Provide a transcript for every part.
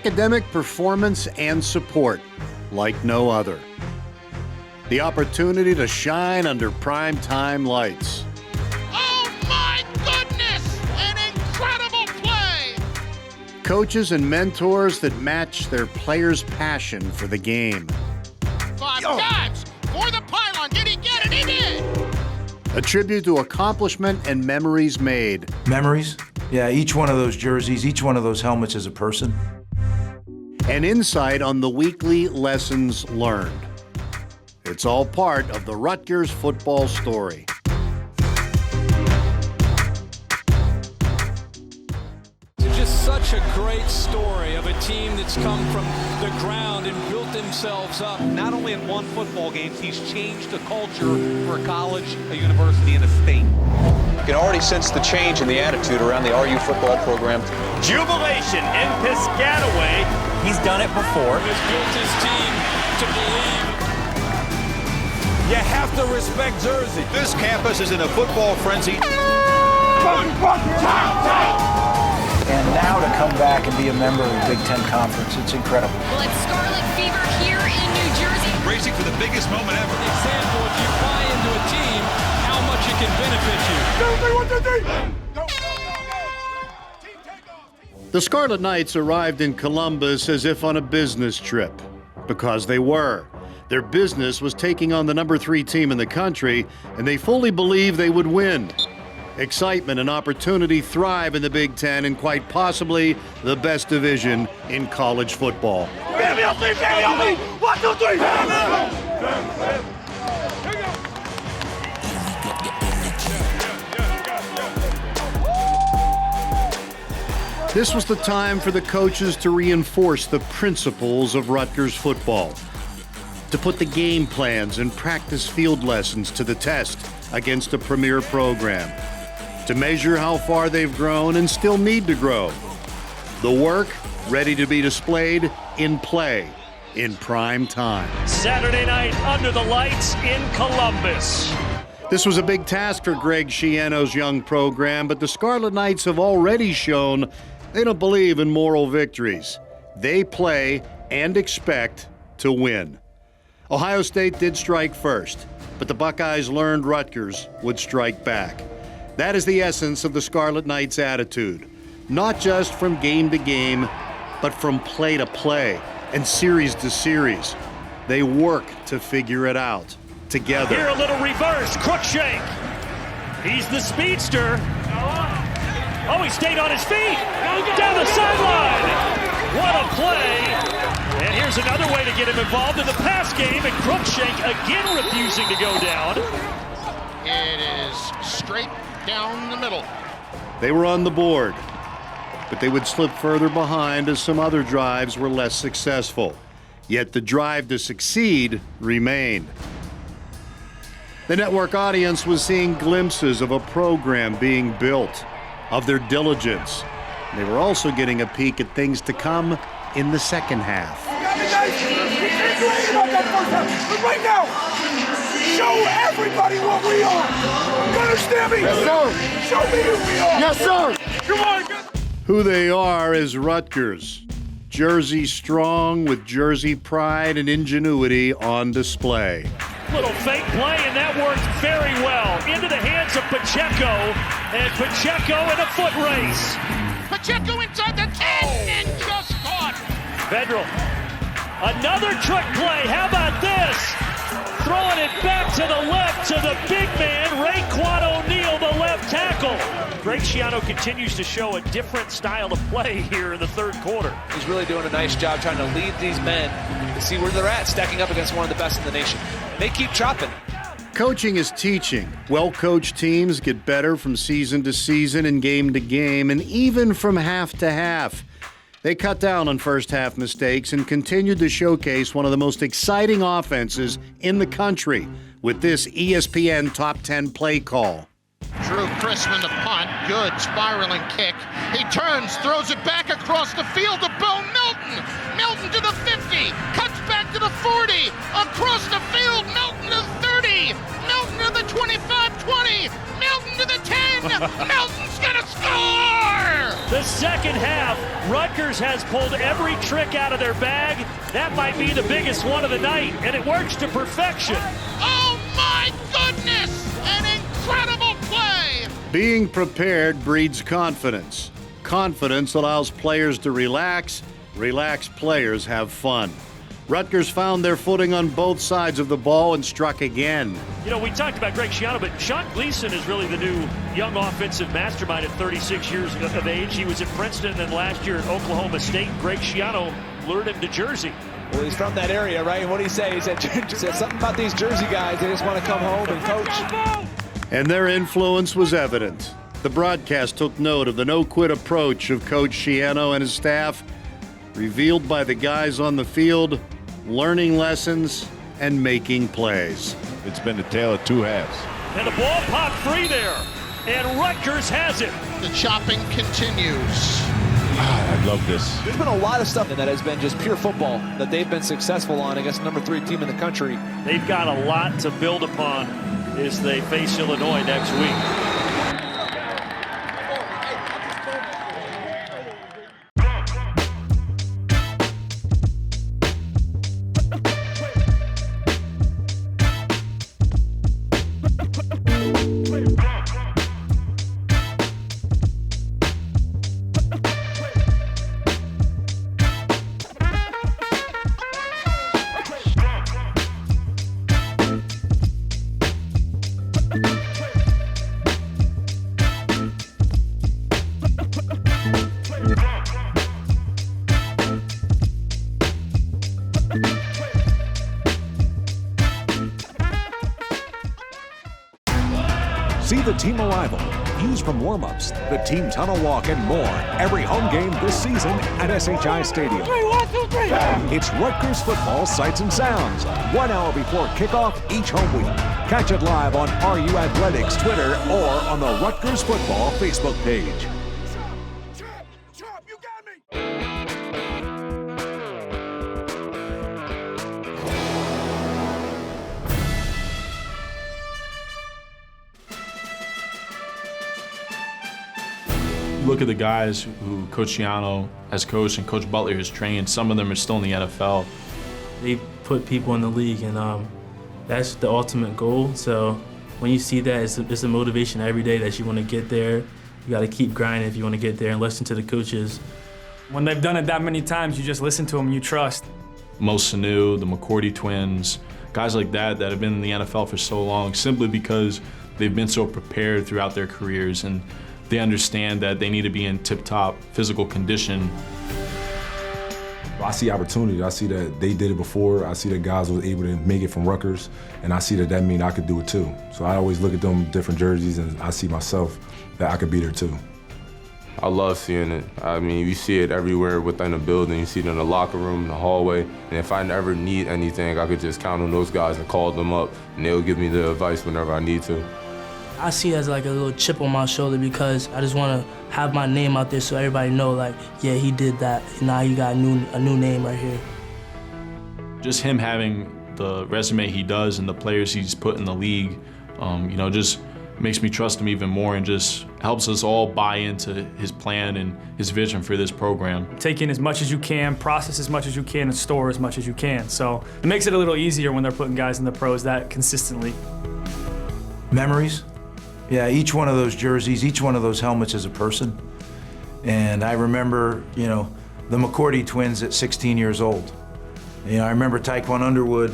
academic performance and support like no other. The opportunity to shine under primetime lights. Oh my goodness! An incredible play! Coaches and mentors that match their players' passion for the game. 5 times for the pylon. Did he get it? He did! A tribute to accomplishment and memories made. Memories? Yeah, each one of those jerseys, each one of those helmets is a person. And insight on the weekly lessons learned. It's all part of the Rutgers Football Story. It's just such a great story of a team that's come from the ground and built themselves up. Not only in one football game, he's changed the culture for a college, a university, and a state. You can already sense the change in the attitude around the RU football program. Jubilation in Piscataway. He's done it before. He's built his team to believe. You have to respect Jersey. This campus is in a football frenzy. And now to come back and be a member of the Big Ten Conference, it's incredible. Well, it's Scarlet Fever here in New Jersey. Racing for the biggest moment ever. An example, if you buy into a team, how much it can benefit you. The Scarlet Knights arrived in Columbus as if on a business trip, because they were. Their business was taking on the number 3 team in the country, and they fully believed they would win. Excitement and opportunity thrive in the Big Ten and quite possibly the best division in college football. Baby, I'll see, baby, I'll see. 1, 2, 3. This was the time for the coaches to reinforce the principles of Rutgers football, to put the game plans and practice field lessons to the test against a premier program, to measure how far they've grown and still need to grow. The work ready to be displayed in play in prime time. Saturday night under the lights in Columbus. This was a big task for Greg Schiano's young program, but the Scarlet Knights have already shown they don't believe in moral victories. They play and expect to win. Ohio State did strike first, but the Buckeyes learned Rutgers would strike back. That is the essence of the Scarlet Knights' attitude. Not just from game to game, but from play to play and series to series. They work to figure it out together. Here a little reverse, Crookshank. He's the speedster. Oh, he stayed on his feet. Down the sideline. What a play. And here's another way to get him involved in the pass game, and Crookshank again refusing to go down. It is straight down the middle. They were on the board, but they would slip further behind as some other drives were less successful. Yet the drive to succeed remained. The network audience was seeing glimpses of a program being built, of their diligence. They were also getting a peek at things to come in the second half. Right now, show everybody what we are. You understand me? Yes, sir. Show me who we are. Yes, sir. Come on. Who they are is Rutgers. Jersey strong with Jersey pride and ingenuity on display. Little fake play, and that worked very well. Into the hands of Pacheco, and Pacheco in a foot race. Pacheco inside the 10 and just caught. Federal. Another trick play. How about this? Throwing it back to the left to the big man, Raekwon O'Neal, the left tackle. Greg Schiano continues to show a different style of play here in the third quarter. He's really doing a nice job trying to lead these men to see where they're at, stacking up against one of the best in the nation. They keep chopping. Coaching is teaching. Well-coached teams get better from season to season and game to game, and even from half to half. They cut down on first-half mistakes and continued to showcase one of the most exciting offenses in the country with this ESPN Top 10 play call. Drew Chrisman the punt, good spiraling kick. He turns, throws it back across the field to Bo Melton. Melton to the 50, cuts back to the 40, across the field, Melton to 30, Melton to the 25-20, Melton to the 10, Melton's gonna score! The second half, Rutgers has pulled every trick out of their bag. That might be the biggest one of the night, and it works to perfection. Oh my goodness! An incredible play! Being prepared breeds confidence. Confidence allows players to relax. Relaxed players have fun. Rutgers found their footing on both sides of the ball and struck again. You know, we talked about Greg Schiano, but Sean Gleason is really the new young offensive mastermind at 36 years of age. He was at Princeton, and then last year at Oklahoma State. Greg Schiano lured him to Jersey. Well, he's from that area, right? And what did he say? He said something about these Jersey guys. They just want to come home and coach. And their influence was evident. The broadcast took note of the no-quit approach of Coach Schiano and his staff, revealed by the guys on the field, learning lessons and making plays. It's been a tale of two halves. And the ball popped free there, and Rutgers has it. The chopping continues. I love this. There's been a lot of stuff that has been just pure football that they've been successful on against the #3 team in the country. They've got a lot to build upon as they face Illinois next week. See the team arrival, views from warm-ups, the team tunnel walk, and more every home game this season at SHI Stadium. 3, 1, 2, 3. It's Rutgers football sights and sounds, 1 hour before kickoff each home week. Catch it live on RU Athletics Twitter or on the Rutgers Football Facebook page. Chop, you got me. Look at the guys who Coach Schiano has coached and Coach Butler has trained. Some of them are still in the NFL. They put people in the league, and that's the ultimate goal. So when you see that, it's a motivation every day that you want to get there. You got to keep grinding if you want to get there and listen to the coaches. When they've done it that many times, you just listen to them and you trust. Mo Sanu, the McCourty twins, guys like that have been in the NFL for so long simply because they've been so prepared throughout their careers, and they understand that they need to be in tip-top physical condition. I see opportunity. I see that they did it before. I see that guys was able to make it from Rutgers, and I see that means I could do it too. So I always look at them different jerseys, and I see myself that I could be there too. I love seeing it. I mean, you see it everywhere within the building. You see it in the locker room, in the hallway. And if I ever need anything, I could just count on those guys and call them up, and they'll give me the advice whenever I need to. I see it as like a little chip on my shoulder because I just want to have my name out there so everybody know, like, yeah, he did that. And now he got a new name right here. Just him having the resume he does and the players he's put in the league, just makes me trust him even more and just helps us all buy into his plan and his vision for this program. Take in as much as you can, process as much as you can, and store as much as you can. So it makes it a little easier when they're putting guys in the pros that consistently. Memories. Yeah, each one of those jerseys, each one of those helmets is a person. And I remember, the McCourty twins at 16 years old. I remember Tyquan Underwood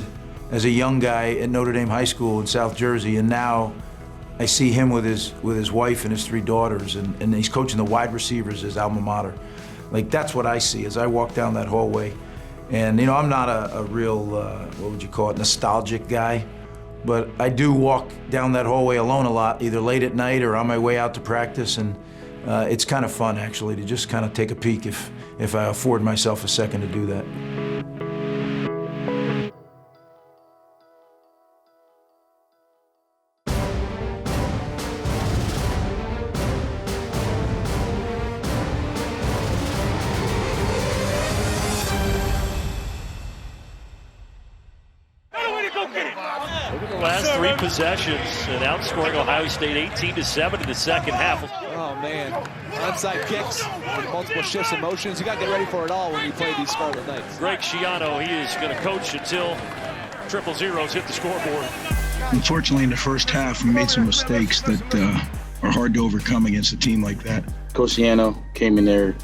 as a young guy at Notre Dame High School in South Jersey, and now I see him with his wife and his 3 daughters, and he's coaching the wide receivers at his alma mater. Like, that's what I see as I walk down that hallway. And, I'm not a real, what would you call it, nostalgic guy. But I do walk down that hallway alone a lot, either late at night or on my way out to practice, and it's kind of fun, actually, to just kind of take a peek if I afford myself a second to do that. Last 3 possessions and outscoring Ohio State 18-7 in the second half. Oh, man. Onside kicks with multiple shifts and motions. You got to get ready for it all when you play these Scarlet Knights. Greg Schiano, he is going to coach until triple zeros hit the scoreboard. Unfortunately, in the first half, we made some mistakes that are hard to overcome against a team like that. Coach Schiano came in there,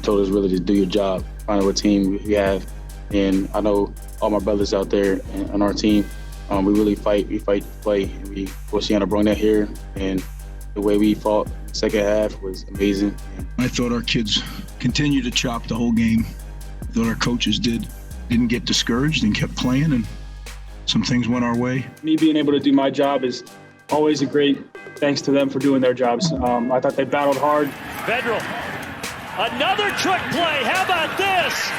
told us really to do your job, find out what team we have. And I know all my brothers out there on our team, we really fight. We fight to play. Coach Schiano brought that here, and the way we fought the second half was amazing. I thought our kids continued to chop the whole game. I thought our coaches didn't get discouraged and kept playing, and some things went our way. Me being able to do my job is always a great thanks to them for doing their jobs. I thought they battled hard. Federal, another trick play. How about this?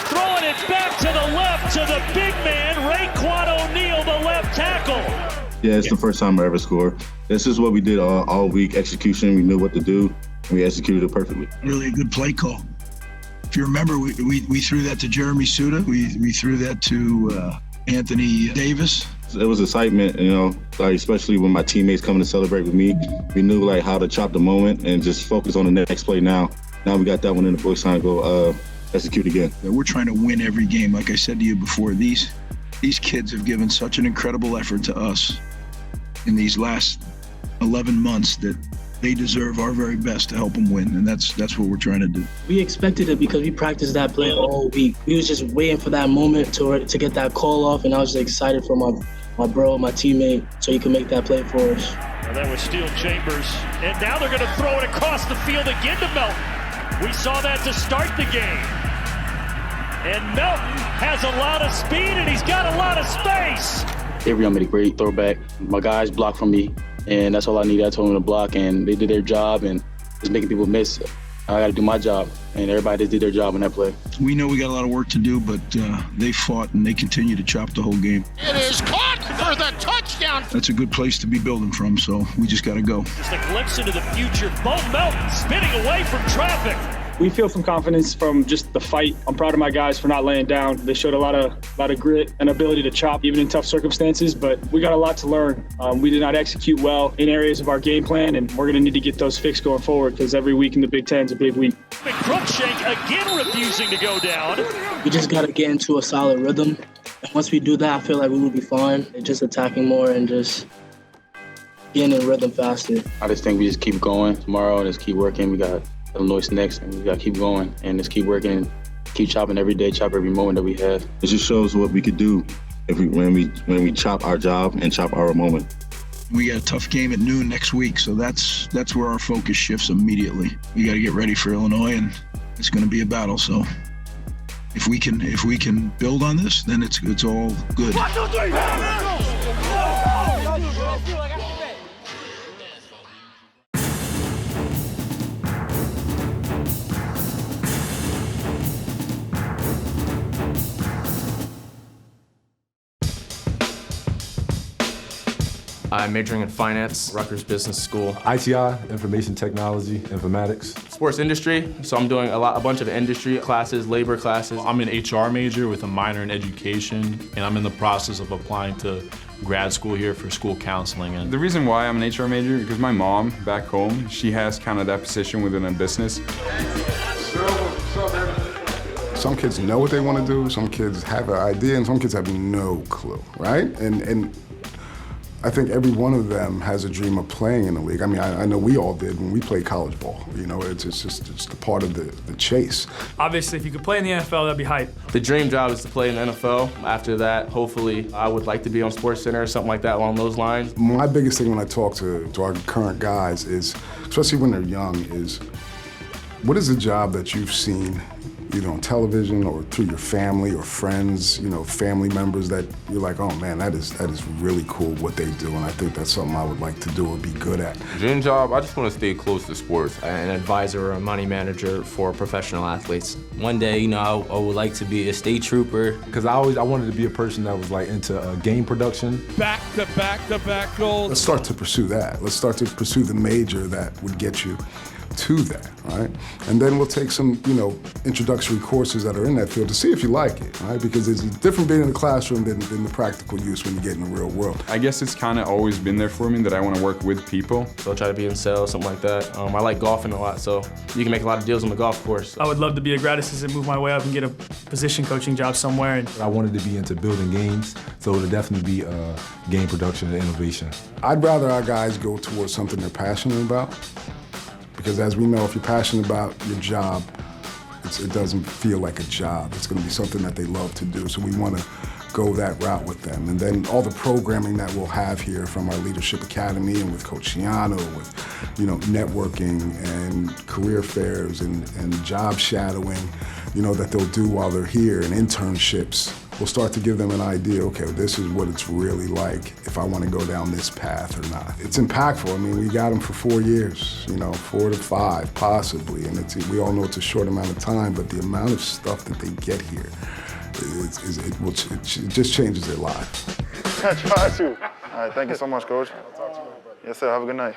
Throwing it back to the left to the big man, Raekwon O'Neal, the left tackle. Yeah, it's the first time I ever scored. This is what we did all week, execution. We knew what to do, and we executed it perfectly. Really a good play call. If you remember, we threw that to Jeremy Suda. We threw that to Anthony Davis. It was excitement, like especially when my teammates coming to celebrate with me. We knew like how to chop the moment and just focus on the next play now. Now we got that one in the books, time to go execute again. We're trying to win every game. Like I said to you before, these kids have given such an incredible effort to us in these last 11 months that they deserve our very best to help them win, and that's what we're trying to do. We expected it because we practiced that play all week. We was just waiting for that moment to get that call off, and I was just excited for my bro, my teammate, so he could make that play for us. Well, that was Steel Chambers, and now they're going to throw it across the field again to Melton. We saw that to start the game. And Melton has a lot of speed, and he's got a lot of space. Avery made a great throwback. My guys blocked for me, and that's all I needed. I told them to block, and they did their job, and just making people miss. I got to do my job, and everybody just did their job in that play. We know we got a lot of work to do, but they fought, and they continue to chop the whole game. It is caught for the touchdown. That's a good place to be building from, so we just got to go. Just a glimpse into the future. Bo Melton spinning away from traffic. We feel some confidence from just the fight. I'm proud of my guys for not laying down. They showed a lot of grit and ability to chop even in tough circumstances, but we got a lot to learn. We did not execute well in areas of our game plan, and we're going to need to get those fixed going forward because every week in the Big Ten is a big week. Crookshank again refusing to go down. We just got to get into a solid rhythm. And once we do that, I feel like we will be fine. Just attacking more and just getting in rhythm faster. I just think we just keep going tomorrow and just keep working. We got Illinois next, and we got to keep going and just keep working and keep chopping every day, chop every moment that we have. It just shows what we could do when we chop our job and chop our moment. We got a tough game at noon next week, so that's where our focus shifts immediately. We got to get ready for Illinois, and it's going to be a battle. So if we can build on this, then it's all good. 1, 2, 3. I'm majoring in finance, Rutgers Business School. ITI, information technology, informatics. Sports industry, so I'm doing a bunch of industry classes, labor classes. I'm an HR major with a minor in education, and I'm in the process of applying to grad school here for school counseling. And the reason why I'm an HR major, because my mom back home, she has kind of that position within a business. Some kids know what they want to do, some kids have an idea, and some kids have no clue, right? And I think every one of them has a dream of playing in the league. I mean, I know we all did when we played college ball. You know, it's just a part of the chase. Obviously, if you could play in the NFL, that'd be hype. The dream job is to play in the NFL. After that, hopefully, I would like to be on SportsCenter or something like that along those lines. My biggest thing when I talk to our current guys is, especially when they're young, is what is the job that you've seen either on television or through your family or friends, you know, family members that you're like, oh man, that is really cool what they do, and I think that's something I would like to do or be good at. Dream job, I just want to stay close to sports. An advisor or a money manager for professional athletes. One day, you know, I would like to be a state trooper. Because I wanted to be a person that was like into game production. Back-to-back goals. Let's start to pursue that. Let's start to pursue the major that would get you to that, right? And then we'll take some, introductory courses that are in that field to see if you like it, right? Because it's different being in the classroom than the practical use when you get in the real world. I guess it's kind of always been there for me that I want to work with people. So I'll try to be in sales, something like that. I like golfing a lot, so you can make a lot of deals on the golf course. I would love to be a grad assistant, move my way up and get a position coaching job somewhere. I wanted to be into building games, so it'll definitely be game production and innovation. I'd rather our guys go towards something they're passionate about, because as we know, if you're passionate about your job, it doesn't feel like a job. It's going to be something that they love to do, so we want to go that route with them. And then all the programming that we'll have here from our Leadership Academy and with Coach Ciano, with networking and career fairs and job shadowing, that they'll do while they're here, and internships. We'll start to give them an idea, okay, this is what it's really like if I want to go down this path or not. It's impactful. I mean, we got them for 4 years, 4 to 5 possibly, and we all know it's a short amount of time, but the amount of stuff that they get here, it just changes their life. I try to. All right, thank you so much, Coach. Yes, sir, have a good night.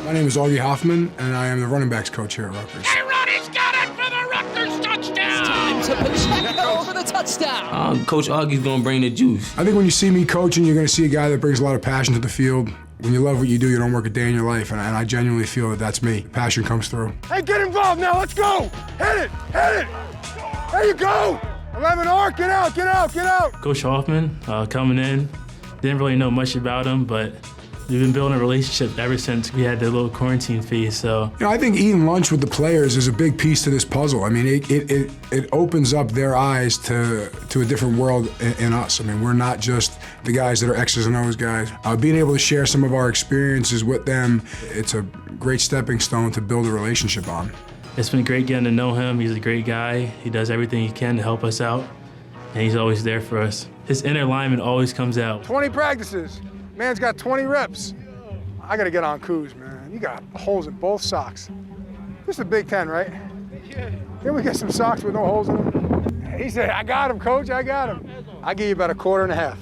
My name is Augie Hoffman, and I am the running backs coach here at Rutgers. Ronnie's got it for the Rutgers touchdown! Time to Piscataway for the touchdown! Coach Augie's gonna bring the juice. I think when you see me coaching, you're gonna see a guy that brings a lot of passion to the field. When you love what you do, you don't work a day in your life, and I genuinely feel that that's me. Passion comes through. Hey, get involved now, let's go! Hit it, hit it! There you go! 11R, get out, get out, get out! Coach Hoffman, coming in, didn't really know much about him, but we've been building a relationship ever since we had the little quarantine phase, so. I think eating lunch with the players is a big piece to this puzzle. I mean, it opens up their eyes to a different world in us. I mean, we're not just the guys that are X's and O's guys. Being able to share some of our experiences with them, it's a great stepping stone to build a relationship on. It's been great getting to know him. He's a great guy. He does everything he can to help us out, and he's always there for us. His inner lineman always comes out. 20 practices. Man's got 20 reps. I gotta get on Kuz, man. You got holes in both socks. This is a Big Ten, right? Yeah. Can we get some socks with no holes in them? He said, I got him, Coach, I got him. I'll give you about a quarter and a half,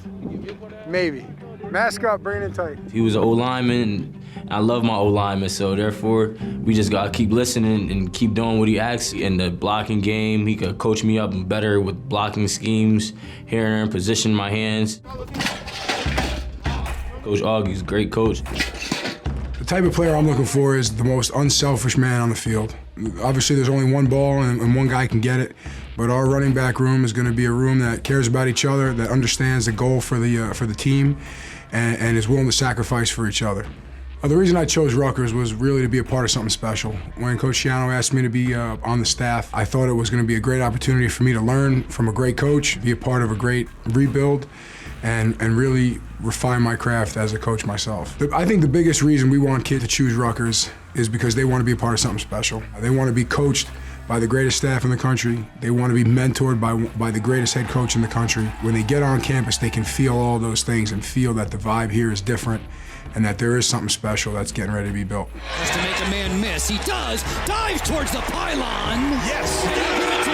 maybe. Mask up, bring it in tight. He was an O-lineman. I love my O-lineman, so therefore, we just gotta keep listening and keep doing what he asks. In the blocking game, he could coach me up better with blocking schemes, hearing, position my hands. Coach Augie's a great coach. The type of player I'm looking for is the most unselfish man on the field. Obviously, there's only one ball and one guy can get it, but our running back room is going to be a room that cares about each other, that understands the goal for the team, and is willing to sacrifice for each other. The reason I chose Rutgers was really to be a part of something special. When Coach Ciano asked me to be on the staff, I thought it was going to be a great opportunity for me to learn from a great coach, be a part of a great rebuild, and really refine my craft as a coach myself. I think the biggest reason we want kids to choose Rutgers is because they want to be a part of something special. They want to be coached by the greatest staff in the country. They want to be mentored by the greatest head coach in the country. When they get on campus, they can feel all those things and feel that the vibe here is different and that there is something special that's getting ready to be built. Has to make a man miss. He does. Dives towards the pylon. Yes.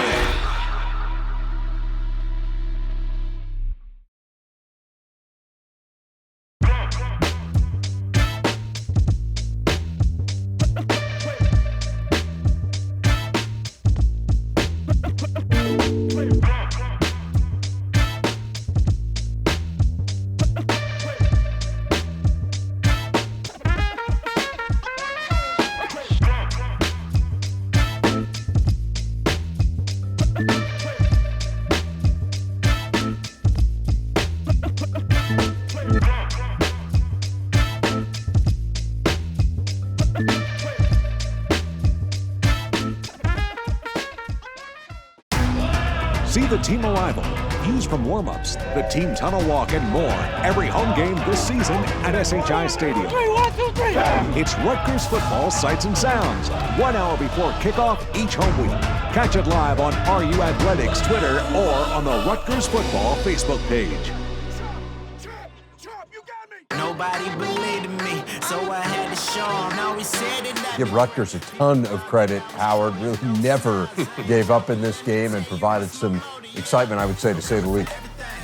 See the team arrival, views from warm-ups, the team tunnel walk, and more. Every home game this season at SHI Stadium. 3, 1, 2, 3. It's Rutgers Football Sights and Sounds, 1 hour before kickoff each home week. Catch it live on RU Athletics Twitter or on the Rutgers Football Facebook page. Nobody believed in me, so I had to show him. Now we said it. Give Rutgers a ton of credit. Howard really never gave up in this game and provided some excitement, I would say, to say the least.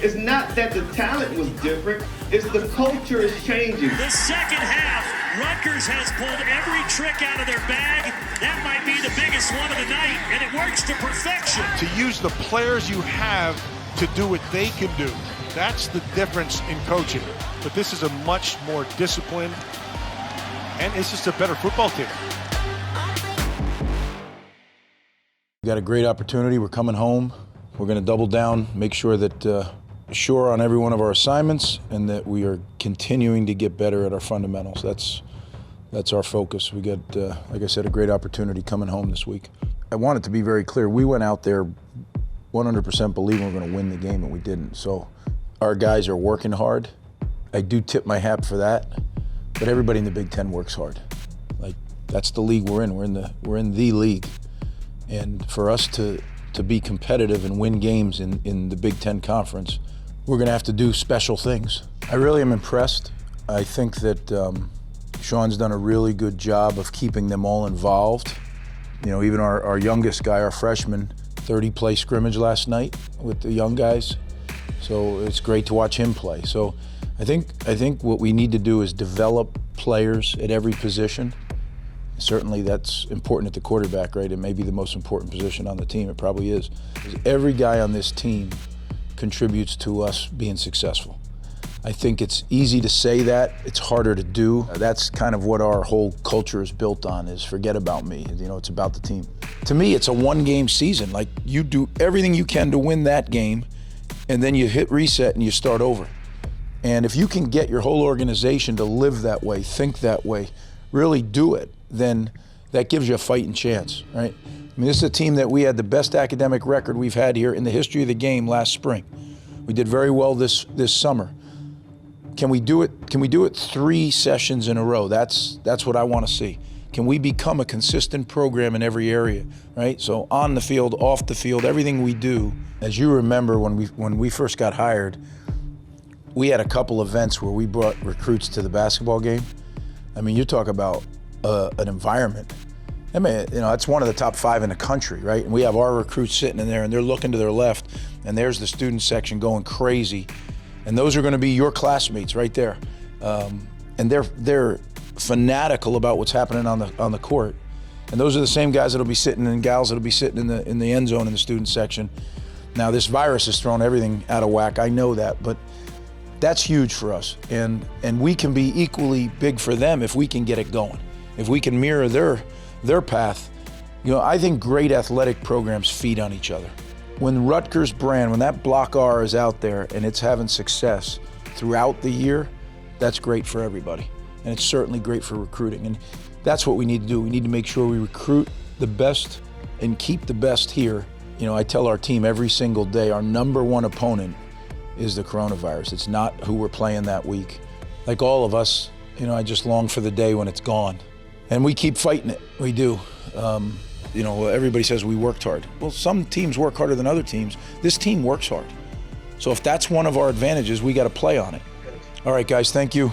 It's not that the talent was different, it's the culture is changing. The second half, Rutgers has pulled every trick out of their bag. That might be the biggest one of the night, and it works to perfection. To use the players you have to do what they can do. That's the difference in coaching. But this is a much more disciplined, and it's just a better football team. We got a great opportunity. We're coming home. We're going to double down, make sure that sure on every one of our assignments, and that we are continuing to get better at our fundamentals. That's our focus. We got, like I said, a great opportunity coming home this week. I want it to be very clear. We went out there 100% believing we're going to win the game, and we didn't. So our guys are working hard. I do tip my hat for that, but everybody in the Big Ten works hard. Like, that's the league we're in. We're in the league. And for us to be competitive and win games in the Big Ten Conference, we're going to have to do special things. I really am impressed. I think that Sean's done a really good job of keeping them all involved. You know, even our youngest guy, our freshman, 30-play scrimmage last night with the young guys. So it's great to watch him play. So I think what we need to do is develop players at every position. Certainly that's important at the quarterback, right? It may be the most important position on the team. It probably is. Every guy on this team contributes to us being successful. I think it's easy to say that. It's harder to do. That's kind of what our whole culture is built on, is forget about me. You know, it's about the team. To me, it's a one-game season. Like, you do everything you can to win that game, and then you hit reset and you start over. And if you can get your whole organization to live that way, think that way, really do it, then that gives you a fighting chance, right? I mean, this is a team that we had the best academic record we've had here in the history of the game last spring. We did very well this summer. Can we do it? Can we do it 3 sessions in a row? That's what I want to see. Can we become a consistent program in every area, right? So on the field, off the field, everything we do. As you remember, when we first got hired, we had a couple events where we brought recruits to the basketball game. I mean, you talk about an environment. I mean, you know, it's one of the top 5 in the country, right? And we have our recruits sitting in there, and they're looking to their left, and there's the student section going crazy. And those are going to be your classmates right there. And they're fanatical about what's happening on the court. And those are the same guys that'll be sitting and gals that'll be sitting in the end zone in the student section. Now, this virus has thrown everything out of whack. I know that, but that's huge for us. And we can be equally big for them if we can get it going. If we can mirror their path. You know, I think great athletic programs feed on each other. When Rutgers brand, when that Block R is out there and it's having success throughout the year, that's great for everybody. And it's certainly great for recruiting. And that's what we need to do. We need to make sure we recruit the best and keep the best here. You know, I tell our team every single day, our #1 opponent is the coronavirus. It's not who we're playing that week. Like all of us, you know, I just long for the day when it's gone. And we keep fighting it, we do. You know, everybody says we worked hard. Well, some teams work harder than other teams. This team works hard. So if that's one of our advantages, we got to play on it. All right, guys, thank you.